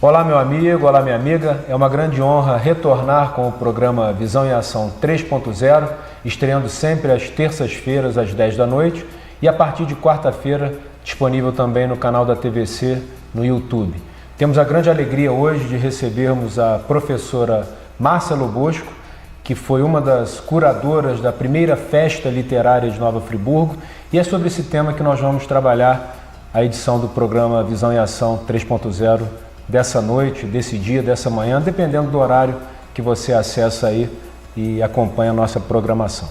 Olá, meu amigo, olá, minha amiga. É uma grande honra retornar com o programa Visão em Ação 3.0, estreando sempre às terças-feiras, às 10 da noite, e a partir de quarta-feira, disponível também no canal da TVC, no YouTube. Temos a grande alegria hoje de recebermos a professora Márcia Lobosco, que foi uma das curadoras da primeira festa literária de Nova Friburgo, e é sobre esse tema que nós vamos trabalhar a edição do programa Visão em Ação 3.0 dessa noite, desse dia, dessa manhã, dependendo do horário que você acessa aí e acompanha a nossa programação.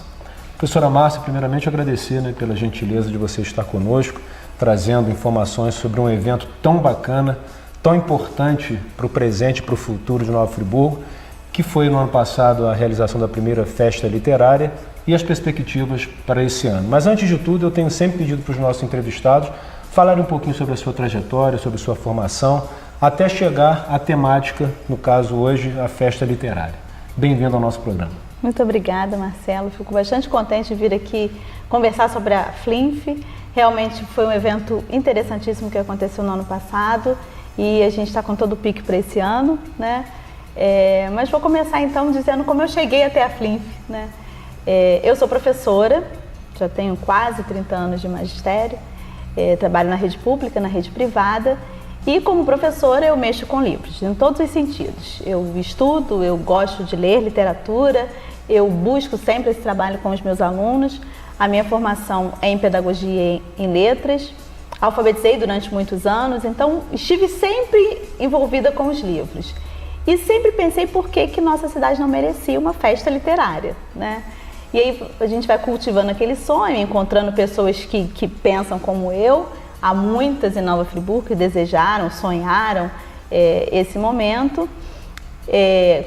Professora Márcia, primeiramente agradecer pela gentileza de você estar conosco, trazendo informações sobre um evento tão bacana, tão importante para o presente e para o futuro de Nova Friburgo, que foi no ano passado a realização da primeira festa literária e as perspectivas para esse ano. Mas antes de tudo, eu tenho sempre pedido para os nossos entrevistados falarem um pouquinho sobre a sua trajetória, sobre a sua formação, até chegar à temática, no caso hoje, a festa literária. Bem-vindo ao nosso programa. Muito obrigada, Marcelo. Fico bastante contente de vir aqui conversar sobre a FLINF. Realmente foi um evento interessantíssimo que aconteceu no ano passado e a gente está com todo o pique para esse ano, né? Mas vou começar então dizendo como eu cheguei até a FLINF, né? Eu sou professora, já tenho quase 30 anos de magistério, trabalho na rede pública, na rede privada. E como professora eu mexo com livros, em todos os sentidos. Eu estudo, eu gosto de ler literatura, eu busco sempre esse trabalho com os meus alunos. A minha formação é em pedagogia em letras, alfabetizei durante muitos anos, então estive sempre envolvida com os livros. E sempre pensei por que nossa cidade não merecia uma festa literária, né? E aí a gente vai cultivando aquele sonho, encontrando pessoas que pensam como eu. Há muitas em Nova Friburgo que desejaram, sonharam esse momento.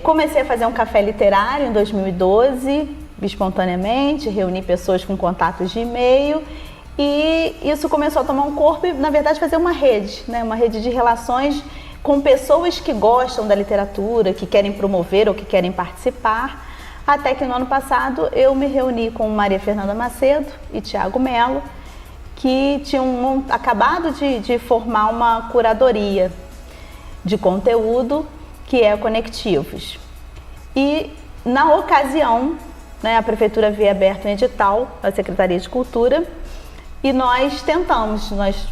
Comecei a fazer um café literário em 2012, espontaneamente, reuni pessoas com contatos de e-mail e isso começou a tomar um corpo e, na verdade, fazer uma rede, né? Uma rede de relações com pessoas que gostam da literatura, que querem promover ou que querem participar, até que no ano passado eu me reuni com Maria Fernanda Macedo e Tiago Melo, que tinham acabado de formar uma curadoria de conteúdo que é Conectivos. E, na ocasião, né, a Prefeitura havia aberto um edital da Secretaria de Cultura e nós tentamos, nós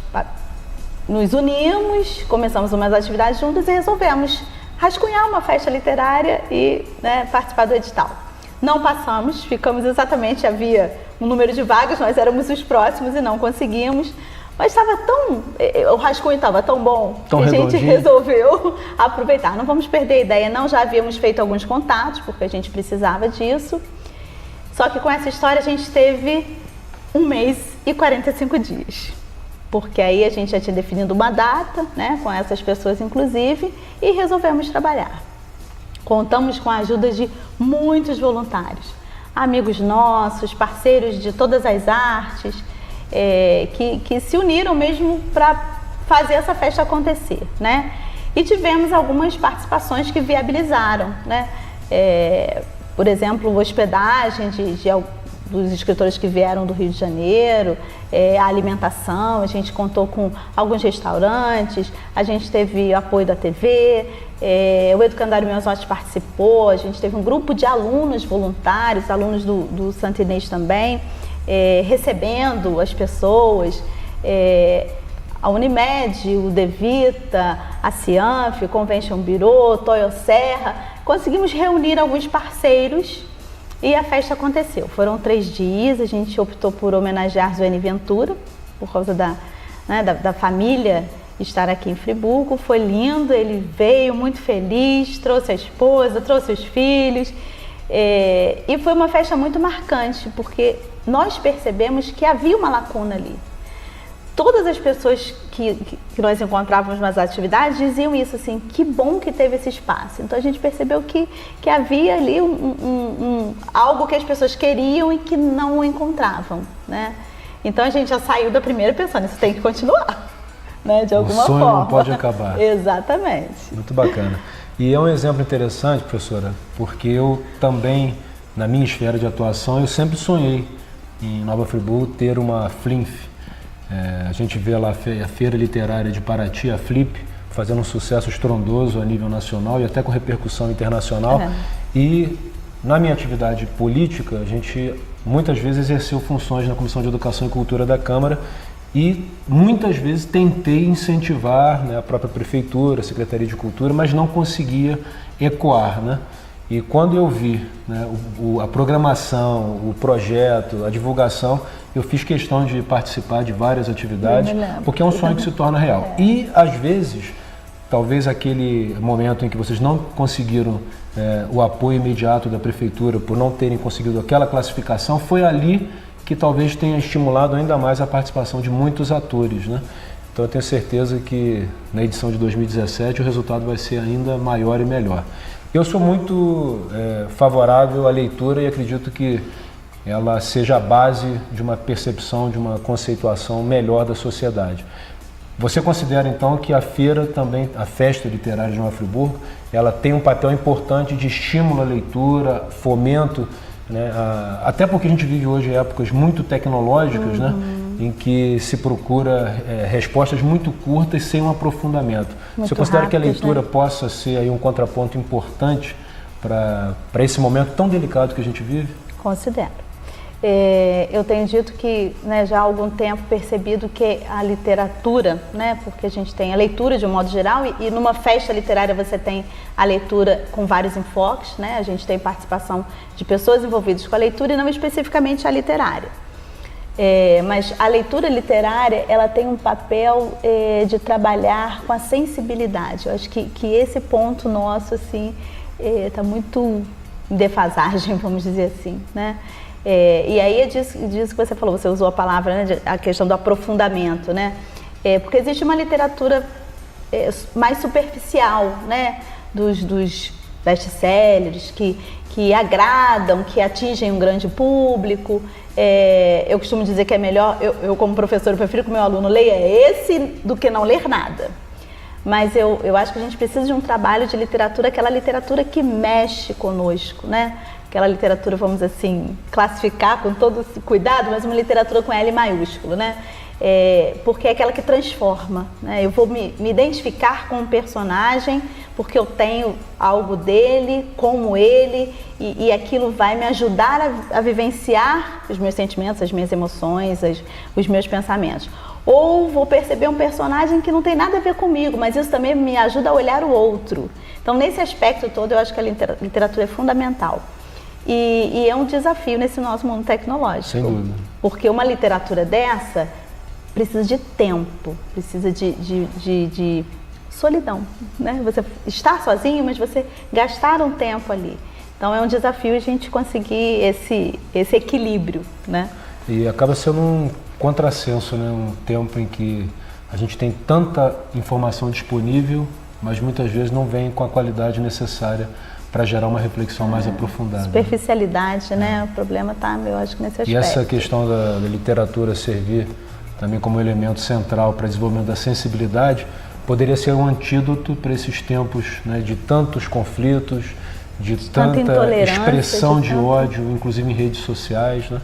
nos unimos, começamos umas atividades juntas e resolvemos rascunhar uma festa literária e, né, participar do edital. Não passamos, ficamos exatamente, havia um número de vagas, nós éramos os próximos e não conseguimos, mas estava o rascunho estava tão bom que a gente resolveu aproveitar. Não vamos perder a ideia, não, já havíamos feito alguns contatos, porque a gente precisava disso, só que com essa história a gente teve 1 mês e 45 dias, porque aí a gente já tinha definido uma data, né, com essas pessoas inclusive, e resolvemos trabalhar. Contamos com a ajuda de muitos voluntários, amigos nossos, parceiros de todas as artes, que se uniram mesmo para fazer essa festa acontecer, né? E tivemos algumas participações que viabilizaram, né? Por exemplo, hospedagem dos escritores que vieram do Rio de Janeiro, a alimentação, a gente contou com alguns restaurantes, a gente teve apoio da TV, o Educandário Meusotti participou, a gente teve um grupo de alunos voluntários, alunos do Santo Inês também, recebendo as pessoas, a Unimed, o Devita, a Cianf, o Convention Bureau, Toyo Serra, conseguimos reunir alguns parceiros e a festa aconteceu. Foram 3 dias, a gente optou por homenagear Zuene Ventura, por causa da família estar aqui em Friburgo. Foi lindo, ele veio muito feliz, trouxe a esposa, trouxe os filhos. E foi uma festa muito marcante, porque nós percebemos que havia uma lacuna ali. Todas as pessoas que nós encontrávamos nas atividades diziam isso, assim, que bom que teve esse espaço. Então a gente percebeu que havia ali algo que as pessoas queriam e que não encontravam, né? Então a gente já saiu da primeira pensando, isso tem que continuar, né? De alguma forma. O sonho não pode acabar. Exatamente. Muito bacana. E é um exemplo interessante, professora, porque eu também, na minha esfera de atuação, eu sempre sonhei em Nova Friburgo ter uma FLINF. A gente vê lá a Feira Literária de Paraty, a FLIP, fazendo um sucesso estrondoso a nível nacional e até com repercussão internacional. E na minha atividade política, a gente muitas vezes exerceu funções na Comissão de Educação e Cultura da Câmara e muitas vezes tentei incentivar, né, a própria Prefeitura, a Secretaria de Cultura, mas não conseguia ecoar, né? E quando eu vi, né, a programação, o projeto, a divulgação, eu fiz questão de participar de várias atividades, porque é um sonho que se torna real. E, às vezes, talvez aquele momento em que vocês não conseguiram o apoio imediato da Prefeitura por não terem conseguido aquela classificação, foi ali que talvez tenha estimulado ainda mais a participação de muitos atores, né? Então eu tenho certeza que na edição de 2017 o resultado vai ser ainda maior e melhor. Eu sou muito favorável à leitura e acredito que ela seja a base de uma percepção, de uma conceituação melhor da sociedade. Você considera então que a feira também, a Festa Literária de Nova Friburgo, ela tem um papel importante de estímulo à leitura, fomento, né? Até porque a gente vive hoje épocas muito tecnológicas, né? Em que se procura respostas muito curtas sem um aprofundamento. Você considera rápidas, que a leitura, né, possa ser aí um contraponto importante para esse momento tão delicado que a gente vive? Considero. Eu tenho dito que, né, já há algum tempo percebido que a literatura, né, porque a gente tem a leitura de um modo geral e numa festa literária você tem a leitura com vários enfoques, né, a gente tem participação de pessoas envolvidas com a leitura e não especificamente a literária. Mas a leitura literária, ela tem um papel de trabalhar com a sensibilidade. Eu acho que esse ponto nosso, assim, está muito em defasagem, vamos dizer assim, né? E aí é disso que você falou, você usou a palavra, né, a questão do aprofundamento, né? Porque existe uma literatura mais superficial, né? Dos best-sellers que agradam, que atingem um grande público. Eu costumo dizer que é melhor, eu como professora, eu prefiro que o meu aluno leia esse do que não ler nada. Mas eu acho que a gente precisa de um trabalho de literatura, aquela literatura que mexe conosco, né? Aquela literatura, vamos assim, classificar com todo esse cuidado, mas uma literatura com L maiúsculo, né? Porque é aquela que transforma, né? Eu vou me identificar com um personagem porque eu tenho algo dele, como ele, e aquilo vai me ajudar a vivenciar os meus sentimentos, as minhas emoções, os meus pensamentos. Ou vou perceber um personagem que não tem nada a ver comigo, mas isso também me ajuda a olhar o outro. Então, nesse aspecto todo, eu acho que a literatura é fundamental. E é um desafio nesse nosso mundo tecnológico. Sem dúvida. Porque uma literatura dessa precisa de tempo, precisa de solidão, né? Você estar sozinho, mas você gastar um tempo ali. Então é um desafio a gente conseguir esse equilíbrio, né? E acaba sendo um contrassenso, né? Um tempo em que a gente tem tanta informação disponível, mas muitas vezes não vem com a qualidade necessária para gerar uma reflexão mais aprofundada. Superficialidade, né? O problema está, eu acho, nesse aspecto. E essa questão da literatura servir também como elemento central para o desenvolvimento da sensibilidade poderia ser um antídoto para esses tempos, né, de tantos conflitos, de tanta expressão de ódio, inclusive em redes sociais, né?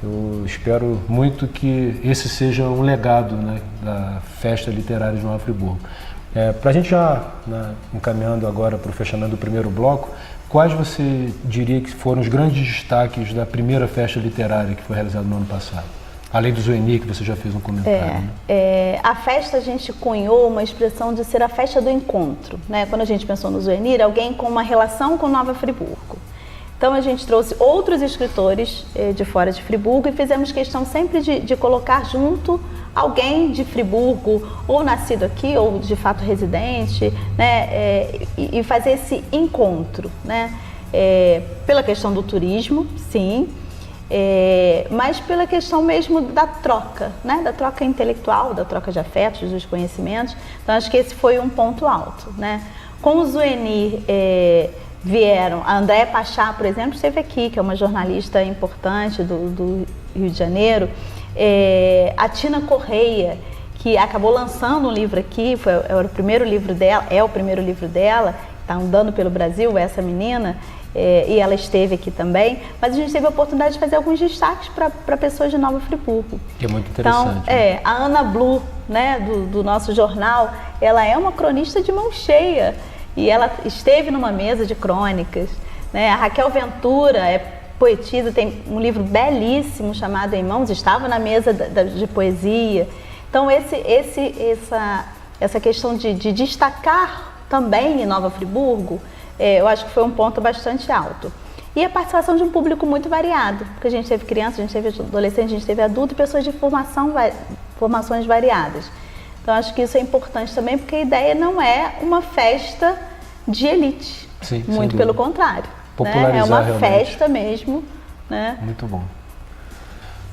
Eu espero muito que esse seja um legado, né, da Festa Literária de Nova Friburgo. Para a gente já, né, encaminhando agora para o fechamento do primeiro bloco, quais você diria que foram os grandes destaques da primeira festa literária que foi realizada no ano passado? Além do Zuenir, que você já fez um comentário. A festa, a gente cunhou uma expressão de ser a festa do encontro, né? Quando a gente pensou no Zuenir, alguém com uma relação com Nova Friburgo. Então a gente trouxe outros escritores de fora de Friburgo e fizemos questão sempre de colocar junto alguém de Friburgo, ou nascido aqui, ou de fato residente, né? E fazer esse encontro, né? Pela questão do turismo, sim, mas pela questão mesmo da troca, né? Da troca intelectual, da troca de afetos, dos conhecimentos. Então acho que esse foi um ponto alto, né? Com o Zuenir, vieram, a Andréa Pachá, por exemplo, esteve aqui, que é uma jornalista importante do Rio de Janeiro, a Tina Correia, que acabou lançando um livro aqui, era o primeiro livro dela, está andando pelo Brasil, essa menina, e ela esteve aqui também, mas a gente teve a oportunidade de fazer alguns destaques para pessoas de Nova Friburgo. Que é muito interessante. Então, a Ana Blu, né, do nosso jornal, ela é uma cronista de mão cheia e ela esteve numa mesa de crônicas, né? A Raquel Ventura é poetisa, tem um livro belíssimo chamado Em Mãos, estava na mesa de poesia. Então essa questão de destacar também em Nova Friburgo, eu acho que foi um ponto bastante alto. E a participação de um público muito variado, porque a gente teve criança, a gente teve adolescente, a gente teve adulto e pessoas de formações variadas. Então acho que isso é importante também, porque a ideia não é uma festa de elite, sim, muito pelo contrário. Né? É uma festa mesmo. Né? Muito bom.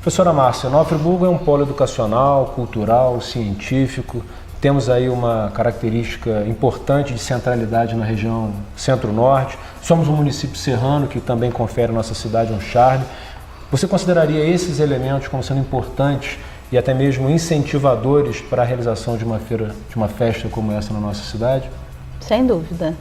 Professora Márcia, Nova Friburgo é um polo educacional, cultural, científico. Temos aí uma característica importante de centralidade na região centro-norte. Somos um município serrano que também confere à nossa cidade um charme. Você consideraria esses elementos como sendo importantes e até mesmo incentivadores para a realização de uma feira, de uma festa como essa na nossa cidade? Sem dúvida.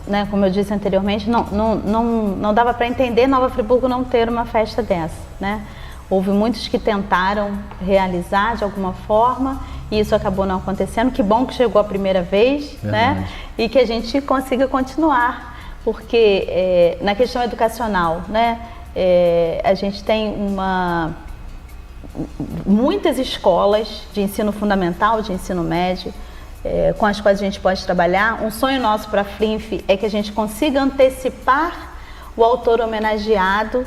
Né, como eu disse anteriormente, não dava para entender Nova Friburgo não ter uma festa dessa, né? Houve muitos que tentaram realizar de alguma forma e isso acabou não acontecendo. Que bom que chegou a primeira vez, né? E que a gente consiga continuar, porque na questão educacional, né, a gente tem muitas escolas de ensino fundamental, de ensino médio, com as quais a gente pode trabalhar. Um sonho nosso para a Flinf é que a gente consiga antecipar o autor homenageado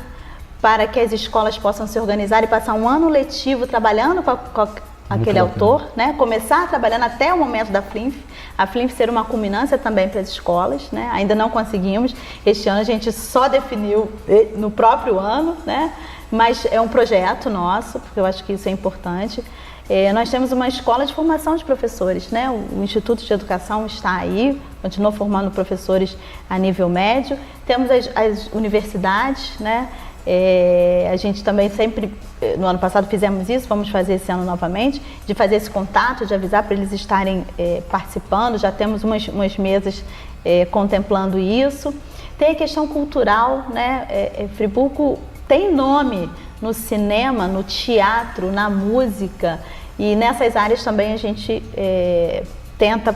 para que as escolas possam se organizar e passar um ano letivo trabalhando com aquele autor, né? Começar trabalhando até o momento da Flinf, a Flinf ser uma culminância também para as escolas, né? Ainda não conseguimos, este ano a gente só definiu no próprio ano, né? Mas é um projeto nosso, porque eu acho que isso é importante. Nós temos uma escola de formação de professores, né? O Instituto de Educação está aí, continua formando professores a nível médio. Temos as universidades, né? A gente também sempre, no ano passado fizemos isso, vamos fazer esse ano novamente, de fazer esse contato, de avisar para eles estarem participando. Já temos umas mesas contemplando isso. Tem a questão cultural, né? Friburgo tem nome no cinema, no teatro, na música, e nessas áreas também a gente tenta,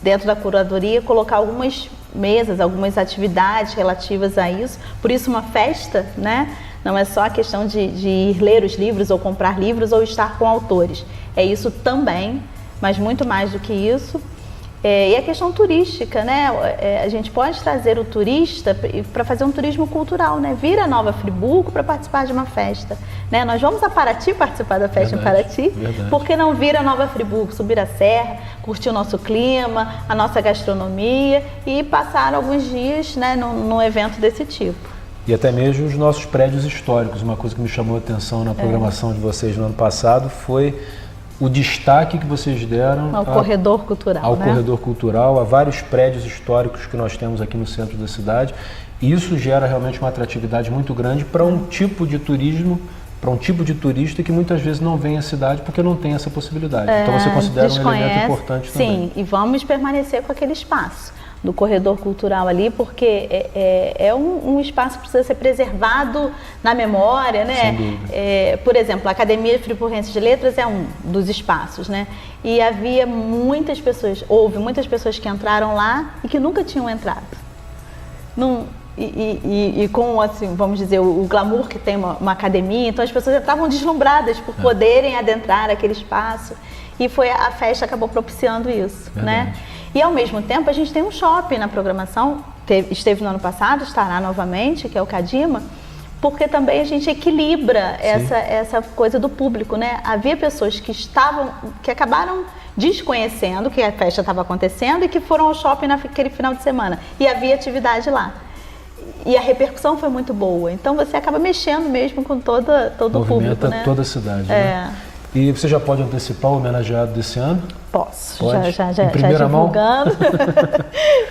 dentro da curadoria, colocar algumas mesas, algumas atividades relativas a isso. Por isso uma festa, né? Não é só a questão de ir ler os livros ou comprar livros ou estar com autores. É isso também, mas muito mais do que isso. E a questão turística, né? A gente pode trazer o turista para fazer um turismo cultural, né? Vir a Nova Friburgo para participar de uma festa, né? Nós vamos a Paraty participar da festa em Paraty, por que não vir a Nova Friburgo, subir a serra, curtir o nosso clima, a nossa gastronomia e passar alguns dias, né, num evento desse tipo. E até mesmo os nossos prédios históricos. Uma coisa que me chamou a atenção na programação de vocês no ano passado foi o destaque que vocês deram ao corredor cultural, né? Corredor cultural, a vários prédios históricos que nós temos aqui no centro da cidade. E isso gera realmente uma atratividade muito grande para um tipo de turismo, para um tipo de turista que muitas vezes não vem à cidade porque não tem essa possibilidade. Então você considera um elemento importante também. Sim, e vamos permanecer com aquele espaço do corredor cultural ali, porque é um espaço que precisa ser preservado na memória, né? Sem dúvida. Por exemplo, a Academia Friburguense de Letras é um dos espaços, né? E houve muitas pessoas que entraram lá e que nunca tinham entrado. E com, assim, vamos dizer, o glamour que tem uma academia, então as pessoas estavam deslumbradas por poderem adentrar aquele espaço. E a festa acabou propiciando isso, né? E ao mesmo tempo a gente tem um shopping na programação, esteve no ano passado, estará novamente, que é o Cadima, porque também a gente equilibra essa coisa do público, né? Havia pessoas que acabaram desconhecendo que a festa estava acontecendo e que foram ao shopping naquele final de semana, e havia atividade lá. E a repercussão foi muito boa, então você acaba mexendo mesmo com todo o público, né? Toda a cidade, né? E você já pode antecipar o homenageado desse ano? Posso, pode? já em primeira divulgando.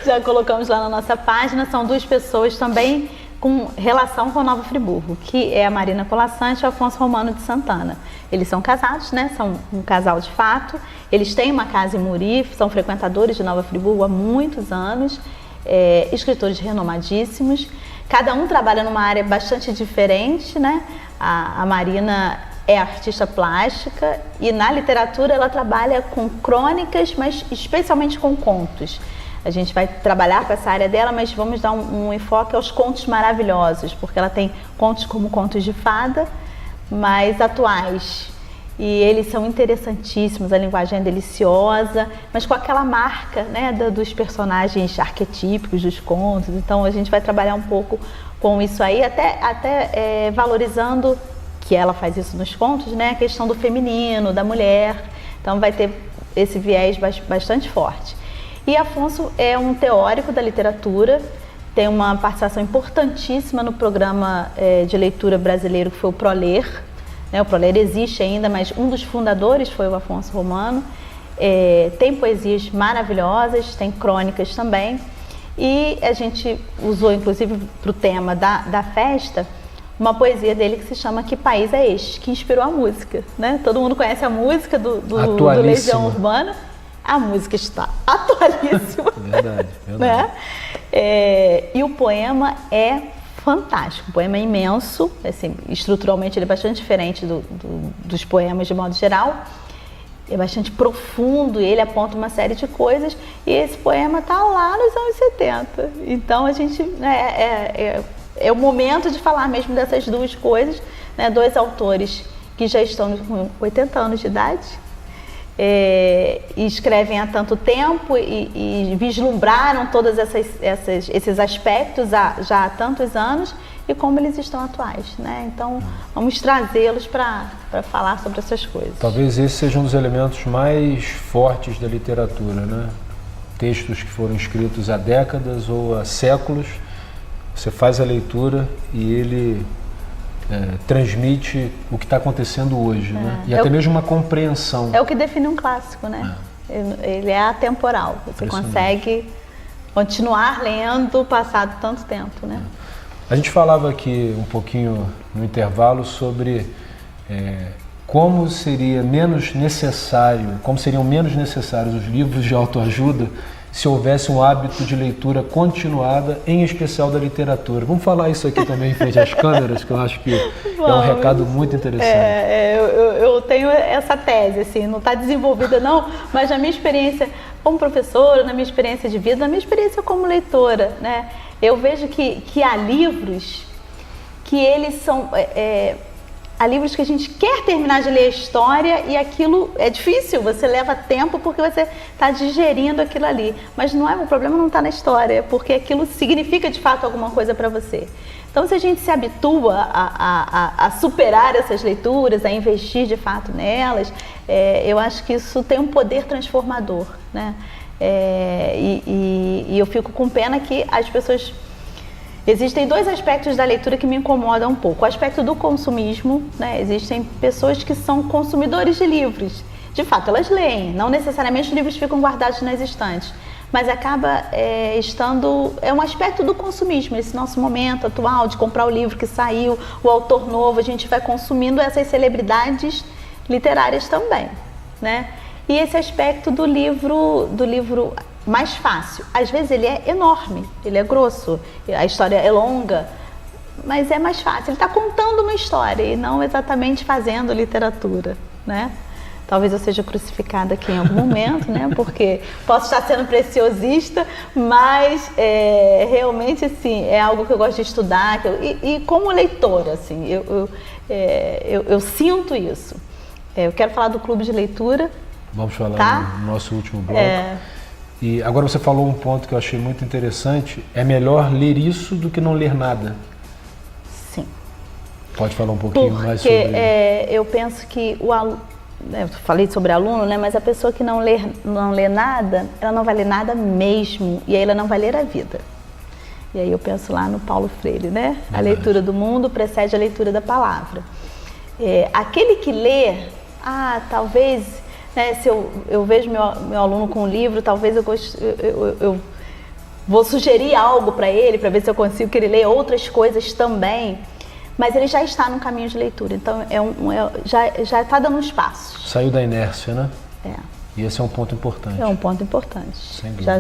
Já colocamos lá na nossa página. São duas pessoas também com relação com a Nova Friburgo, que é a Marina Colassante e o Afonso Romano de Santana. Eles são casados, né? São um casal de fato. Eles têm uma casa em Muri, são frequentadores de Nova Friburgo há muitos anos, escritores renomadíssimos. Cada um trabalha numa área bastante diferente, né? A Marina é artista plástica e na literatura ela trabalha com crônicas, mas especialmente com contos. A gente vai trabalhar com essa área dela, mas vamos dar um enfoque aos contos maravilhosos, porque ela tem contos como contos de fada, mas atuais. E eles são interessantíssimos, a linguagem é deliciosa, mas com aquela marca, né, dos personagens arquetípicos dos contos. Então a gente vai trabalhar um pouco com isso aí, até valorizando, que ela faz isso nos contos, né, a questão do feminino, da mulher. Então vai ter esse viés bastante forte. E Afonso é um teórico da literatura, tem uma participação importantíssima no programa de leitura brasileiro que foi o ProLer. O ProLer existe ainda, mas um dos fundadores foi o Afonso Romano. Tem poesias maravilhosas, tem crônicas também. E a gente usou, inclusive, para o tema da festa, uma poesia dele que se chama Que País é Este?, que inspirou a música, né? Todo mundo conhece a música do Legião Urbana. A música está atualíssima. Verdade. Né? E o poema é fantástico, o poema é imenso, assim, estruturalmente ele é bastante diferente dos poemas de modo geral, é bastante profundo e ele aponta uma série de coisas e esse poema está lá nos anos 70. Então a gente é o momento de falar mesmo dessas duas coisas, né? Dois autores que já estão com 80 anos de idade, e escrevem há tanto tempo e vislumbraram todos esses aspectos já há tantos anos e como eles estão atuais, né? Então vamos trazê-los para falar sobre essas coisas. Talvez esse seja um dos elementos mais fortes da literatura, né? Textos que foram escritos há décadas ou há séculos, você faz a leitura e ele transmite o que está acontecendo hoje, né? E até mesmo uma compreensão. É o que define um clássico, né? Ele é atemporal, você consegue continuar lendo passado tanto tempo, né? A gente falava aqui um pouquinho no intervalo sobre como seriam menos necessários os livros de autoajuda se houvesse um hábito de leitura continuada, em especial da literatura. Vamos falar isso aqui também em frente às câmeras, que eu acho que é um recado muito interessante. Eu tenho essa tese, assim, não está desenvolvida não, mas na minha experiência como professora, na minha experiência de vida, na minha experiência como leitora, né, eu vejo que há livros que eles são... Há livros que a gente quer terminar de ler a história e aquilo é difícil, você leva tempo porque você está digerindo aquilo ali. Mas o problema não está na história, é porque aquilo significa de fato alguma coisa para você. Então se a gente se habitua a superar essas leituras, a investir de fato nelas, eu acho que isso tem um poder transformador, né? E eu fico com pena que as pessoas... Existem dois aspectos da leitura que me incomodam um pouco. O aspecto do consumismo, né? Existem pessoas que são consumidores de livros. De fato, elas leem, não necessariamente os livros ficam guardados nas estantes, mas acaba estando... É um aspecto do consumismo, esse nosso momento atual de comprar o livro que saiu, o autor novo, a gente vai consumindo essas celebridades literárias também, né? E esse aspecto do livro mais fácil. Às vezes ele é enorme, ele é grosso, a história é longa, mas é mais fácil. Ele está contando uma história e não exatamente fazendo literatura, né? Talvez eu seja crucificada aqui em algum momento, né? Porque posso estar sendo preciosista, mas realmente assim, é algo que eu gosto de estudar. E como leitora, assim, eu sinto isso. Eu quero falar do clube de leitura. Vamos falar no nosso último bloco. E agora você falou um ponto que eu achei muito interessante. É melhor ler isso do que não ler nada. Sim. Pode falar um pouquinho mais sobre isso? Eu penso que o aluno... Eu falei sobre aluno, né? Mas a pessoa que não lê nada, ela não vai ler nada mesmo. E aí ela não vai ler a vida. E aí eu penso lá no Paulo Freire, né? Verdade. A leitura do mundo precede a leitura da palavra. Aquele que lê, talvez... Né, se eu vejo meu aluno com um livro, talvez eu vou sugerir algo para ele, para ver se eu consigo que ele leia outras coisas também, mas ele já está no caminho de leitura, então já está dando uns passos. Saiu da inércia, né? E esse é um ponto importante. É um ponto importante. Sem dúvida.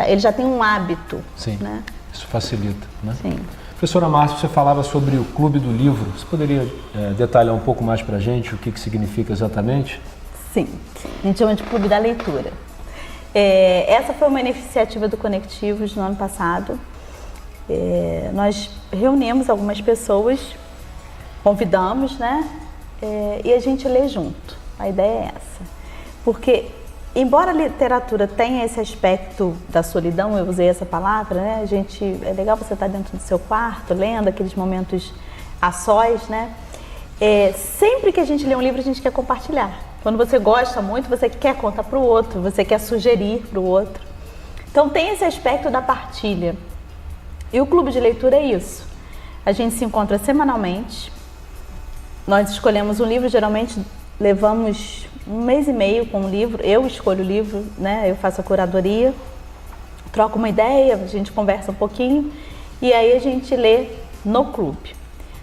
Ele já tem um hábito. Sim, né? Isso facilita, né? Sim. Professora Márcia, você falava sobre o Clube do Livro. Você poderia detalhar um pouco mais para a gente o que significa exatamente? Sim, a gente chama de Clube da Leitura. Essa foi uma iniciativa do Conectivos no ano passado. Nós reunimos algumas pessoas, convidamos, né? E a gente lê junto. A ideia é essa. Porque, embora a literatura tenha esse aspecto da solidão, eu usei essa palavra, né? É legal você estar dentro do seu quarto, lendo aqueles momentos a sós, né? Sempre que a gente lê um livro, a gente quer compartilhar. Quando você gosta muito, você quer contar para o outro, você quer sugerir para o outro. Então tem esse aspecto da partilha. E o clube de leitura é isso. A gente se encontra semanalmente. Nós escolhemos um livro, geralmente levamos 1 mês e meio com o livro. Eu escolho o livro, né? Eu faço a curadoria, troco uma ideia, a gente conversa um pouquinho e aí a gente lê no clube.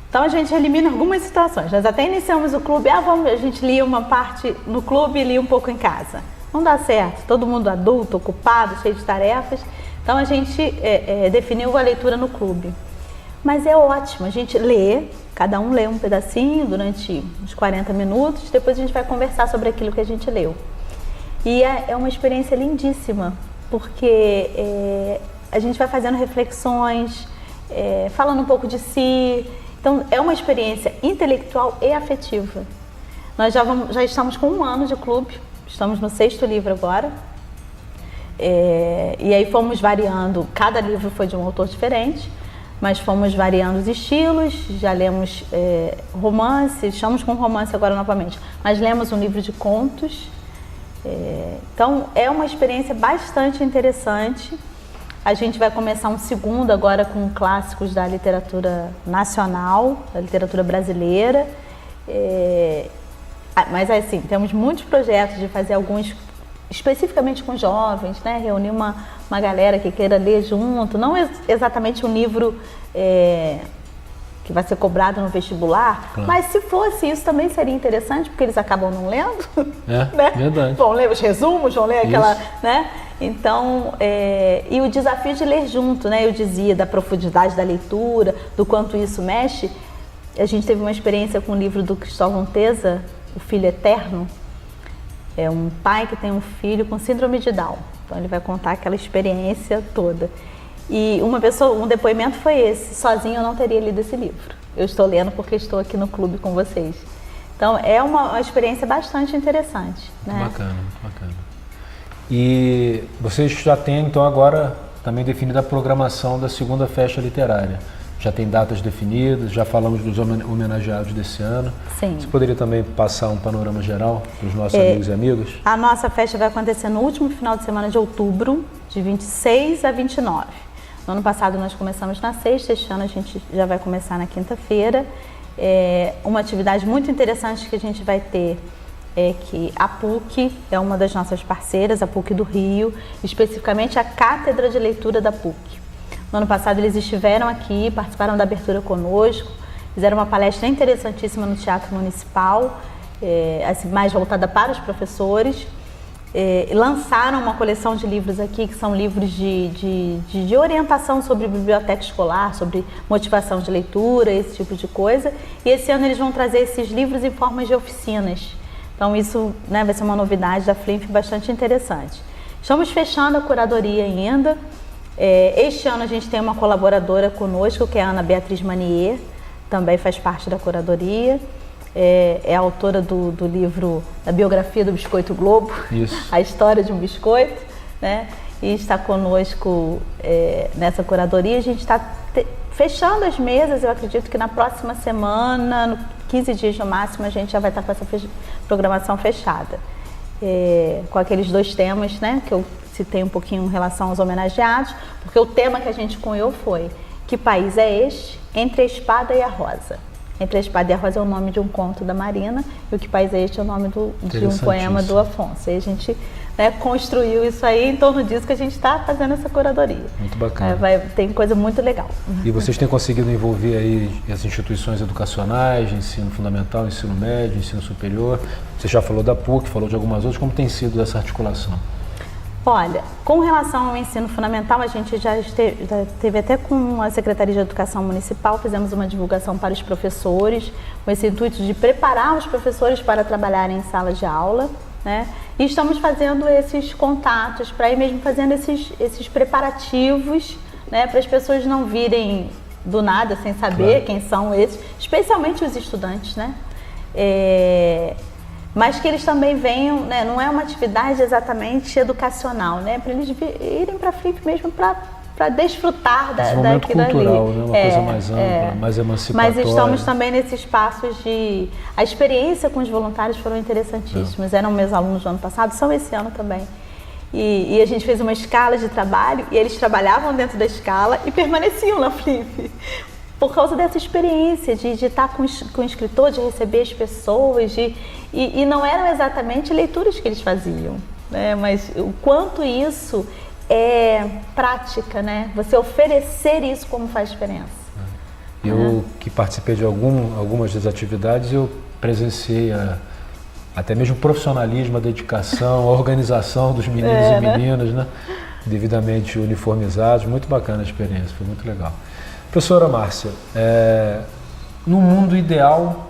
Então a gente elimina algumas situações. Nós até iniciamos o clube, a gente lia uma parte no clube e lia um pouco em casa. Não dá certo, todo mundo adulto, ocupado, cheio de tarefas. Então a gente definiu a leitura no clube. Mas é ótimo, a gente lê, cada um lê um pedacinho durante uns 40 minutos, depois a gente vai conversar sobre aquilo que a gente leu. E é uma experiência lindíssima, porque a gente vai fazendo reflexões, falando um pouco de si. Então, é uma experiência intelectual e afetiva. Nós já estamos com 1 ano de clube, estamos no 6º livro agora. E aí fomos variando, cada livro foi de um autor diferente, mas fomos variando os estilos, já lemos romance, estamos com romance agora novamente, mas lemos um livro de contos. Então, é uma experiência bastante interessante. A gente vai começar um 2º agora com clássicos da literatura nacional, da literatura brasileira. Mas assim, temos muitos projetos de fazer alguns especificamente com jovens, né? Reunir uma galera que queira ler junto, não exatamente um livro que vai ser cobrado no vestibular, claro. Mas se fosse isso também seria interessante, porque eles acabam não lendo, né? Verdade. Vão ler os resumos, vão ler aquela, né? Então, e o desafio de ler junto, né? Eu dizia da profundidade da leitura, do quanto isso mexe. A gente teve uma experiência com o livro do Cristóvão Teza, O Filho Eterno. É um pai que tem um filho com síndrome de Down. Então ele vai contar aquela experiência toda. E um depoimento foi esse: sozinho eu não teria lido esse livro. Eu estou lendo porque estou aqui no clube com vocês. Então é uma experiência bastante interessante, né? Bacana, bacana. E vocês já têm então agora também definida a programação da 2ª Festa Literária. Já tem datas definidas, já falamos dos homenageados desse ano. Sim. Você poderia também passar um panorama geral para os nossos amigos e amigas? A nossa festa vai acontecer no último final de semana de outubro, de 26 a 29. No ano passado nós começamos na sexta, este ano a gente já vai começar na quinta-feira. Uma atividade muito interessante que a gente vai ter é que a PUC é uma das nossas parceiras, a PUC do Rio, especificamente a Cátedra de Leitura da PUC. No ano passado eles estiveram aqui, participaram da abertura conosco, fizeram uma palestra interessantíssima no Teatro Municipal, assim, mais voltada para os professores. Lançaram uma coleção de livros aqui, que são livros de orientação sobre biblioteca escolar, sobre motivação de leitura, esse tipo de coisa. E esse ano eles vão trazer esses livros em formas de oficinas. Então isso, né, vai ser uma novidade da Flinf bastante interessante. Estamos fechando a curadoria ainda. Este ano a gente tem uma colaboradora conosco, que é a Ana Beatriz Manier, também faz parte da curadoria. É autora do livro, da biografia do Biscoito Globo, Isso. A História de um Biscoito, né? E está conosco nessa curadoria. A gente está fechando as mesas, eu acredito que na próxima semana, no 15 dias no máximo, a gente já vai estar com essa programação fechada. Com aqueles 2 temas, né, que eu citei um pouquinho em relação aos homenageados, porque o tema que a gente cunhou foi: que país é este? Entre a Espada e a Rosa. Entre a Espada e a Rosa é o nome de um conto da Marina, e o Que País é Este é o nome de um poema do Afonso. E a gente, né, construiu isso aí, em torno disso que a gente está fazendo essa curadoria. Muito bacana. Tem coisa muito legal. E vocês têm conseguido envolver aí as instituições educacionais, ensino fundamental, ensino médio, ensino superior? Você já falou da PUC, falou de algumas outras. Como tem sido essa articulação? Olha, com relação ao ensino fundamental, a gente já teve até com a Secretaria de Educação Municipal, fizemos uma divulgação para os professores, com esse intuito de preparar os professores para trabalharem em sala de aula, né? E estamos fazendo esses contatos, para ir mesmo fazendo esses preparativos, né? Para as pessoas não virem do nada, sem saber quem são esses, especialmente os estudantes, né? Mas que eles também venham, né? Não é uma atividade exatamente educacional, né? Para eles irem para a Flip mesmo para desfrutar daquilo cultural, ali. Né? Uma coisa mais ampla, mais emancipatória. Mas estamos também nesses passos de... A experiência com os voluntários foram interessantíssimas. Eram meus alunos do ano passado, são esse ano também. E a gente fez uma escala de trabalho e eles trabalhavam dentro da escala e permaneciam na Flip. Por causa dessa experiência de estar com o escritor, de receber as pessoas, e não eram exatamente leituras que eles faziam, né? Mas o quanto isso é prática, né? Você oferecer isso como faz diferença. Eu que participei de algumas das atividades, eu presenciei até mesmo o profissionalismo, a dedicação, a organização dos meninos e meninas, né? Devidamente uniformizados. Muito bacana a experiência, foi muito legal. Professora Márcia, no mundo ideal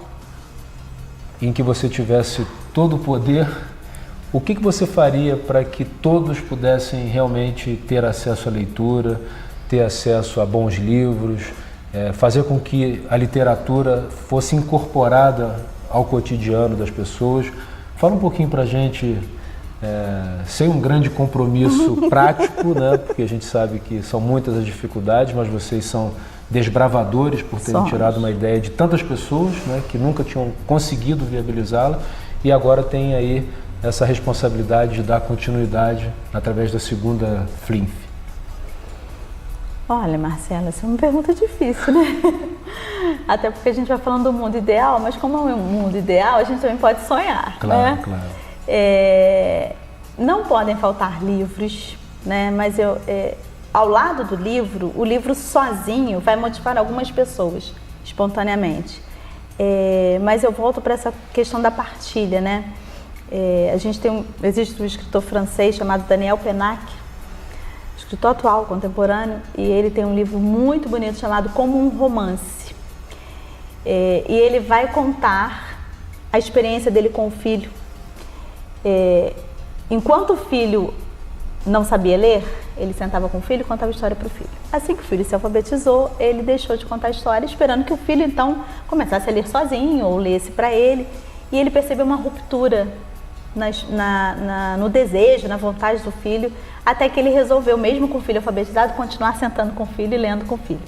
em que você tivesse todo o poder, o que você faria para que todos pudessem realmente ter acesso à leitura, ter acesso a bons livros, fazer com que a literatura fosse incorporada ao cotidiano das pessoas? Fala um pouquinho para a gente, sem um grande compromisso prático, né? Porque a gente sabe que são muitas as dificuldades, mas vocês são desbravadores por terem tirado uma ideia de tantas pessoas, né, que nunca tinham conseguido viabilizá-la e agora tem aí essa responsabilidade de dar continuidade através da segunda Flinf. Olha, Marcela, essa é uma pergunta difícil, né? Até porque a gente vai falando do mundo ideal, mas como é um mundo ideal, a gente também pode sonhar, claro, né? Claro. Não podem faltar livros, né? Mas ao lado do livro, o livro sozinho vai motivar algumas pessoas, espontaneamente. Mas eu volto para essa questão da partilha, né? Existe um escritor francês chamado Daniel Pennac, escritor atual, contemporâneo, e ele tem um livro muito bonito chamado Como um Romance. E ele vai contar a experiência dele com o filho. Enquanto o filho não sabia ler, ele sentava com o filho e contava a história para o filho. Assim que o filho se alfabetizou, ele deixou de contar a história, esperando que o filho então começasse a ler sozinho ou lesse para ele. E ele percebeu uma ruptura no desejo, na vontade do filho, até que ele resolveu, mesmo com o filho alfabetizado, continuar sentando com o filho e lendo com o filho.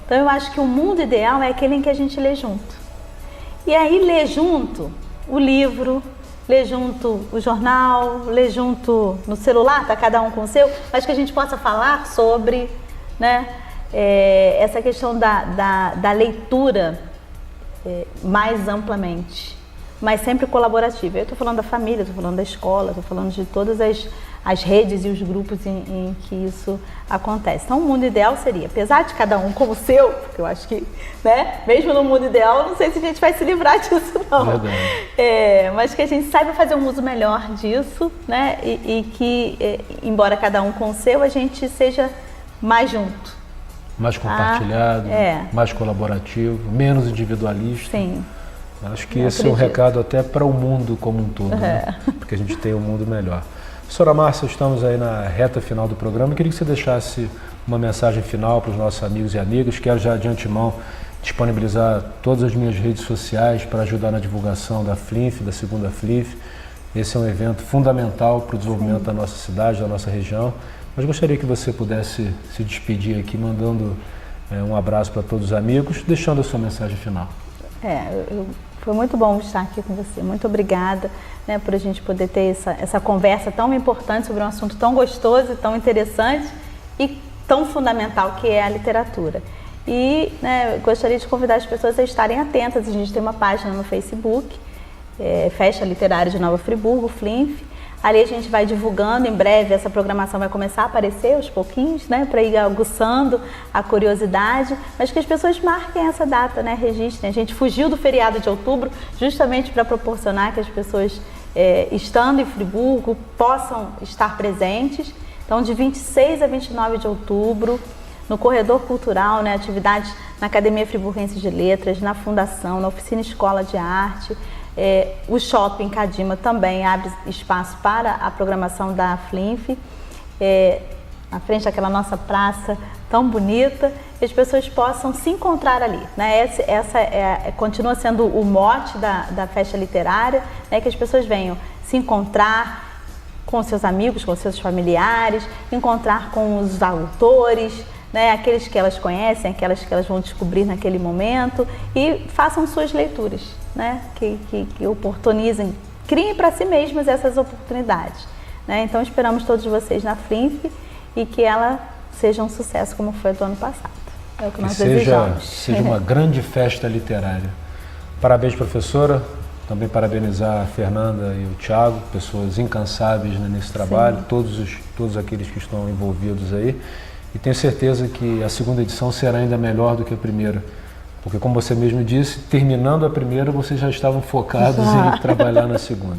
Então eu acho que o mundo ideal é aquele em que a gente lê junto. E aí lê junto o livro, lê junto o jornal, lê junto no celular, tá cada um com o seu, mas que a gente possa falar sobre, né, essa questão da leitura mais amplamente, mas sempre colaborativa. Eu estou falando da família, estou falando da escola, estou falando de todas as redes e os grupos em que isso acontece. Então o mundo ideal seria, apesar de cada um como o seu, porque eu acho que, né, mesmo no mundo ideal, não sei se a gente vai se livrar disso não. Mas que a gente saiba fazer um uso melhor disso, né, e que, embora cada um com o seu, a gente seja mais junto. Mais compartilhado, mais colaborativo, menos individualista. Sim. Acho que esse é um recado até para o mundo como um todo, né? Porque a gente tem um mundo melhor. Professora Márcia, estamos aí na reta final do programa. Eu queria que você deixasse uma mensagem final para os nossos amigos e amigas. Quero já de antemão disponibilizar todas as minhas redes sociais para ajudar na divulgação da Flinf, da segunda Flinf. Esse é um evento fundamental para o desenvolvimento da nossa cidade, da nossa região. Mas gostaria que você pudesse se despedir aqui, mandando um abraço para todos os amigos, deixando a sua mensagem final. Foi muito bom estar aqui com você. Muito obrigada, né, por a gente poder ter essa conversa tão importante sobre um assunto tão gostoso, tão interessante e tão fundamental que é a literatura. E, né, gostaria de convidar as pessoas a estarem atentas. A gente tem uma página no Facebook, Festa Literária de Nova Friburgo, Flinf. Ali a gente vai divulgando, em breve essa programação vai começar a aparecer aos pouquinhos, né, para ir aguçando a curiosidade, mas que as pessoas marquem essa data, né, registrem. A gente fugiu do feriado de outubro justamente para proporcionar que as pessoas estando em Friburgo, possam estar presentes. Então, de 26 a 29 de outubro, no Corredor Cultural, né, atividades na Academia Friburguense de Letras, na Fundação, na Oficina Escola de Arte. O Shopping Cadima também abre espaço para a programação da Flinf, na frente daquela nossa praça tão bonita, que as pessoas possam se encontrar ali, né? Essa continua sendo o mote da festa literária, né? Que as pessoas venham se encontrar com seus amigos, com seus familiares, encontrar com os autores, né? Aqueles que elas conhecem, aquelas que elas vão descobrir naquele momento, e façam suas leituras, né? Que oportunizem, criem para si mesmas essas oportunidades, né? Então esperamos todos vocês na Flinf e que ela seja um sucesso como foi do ano passado. É o que nós desejamos. Seja uma grande festa literária. Parabéns, professora. Também parabenizar a Fernanda e o Thiago, pessoas incansáveis, né, nesse trabalho, todos aqueles que estão envolvidos aí. E tenho certeza que a segunda edição será ainda melhor do que a primeira. Porque, como você mesmo disse, terminando a primeira, vocês já estavam focados em trabalhar na segunda.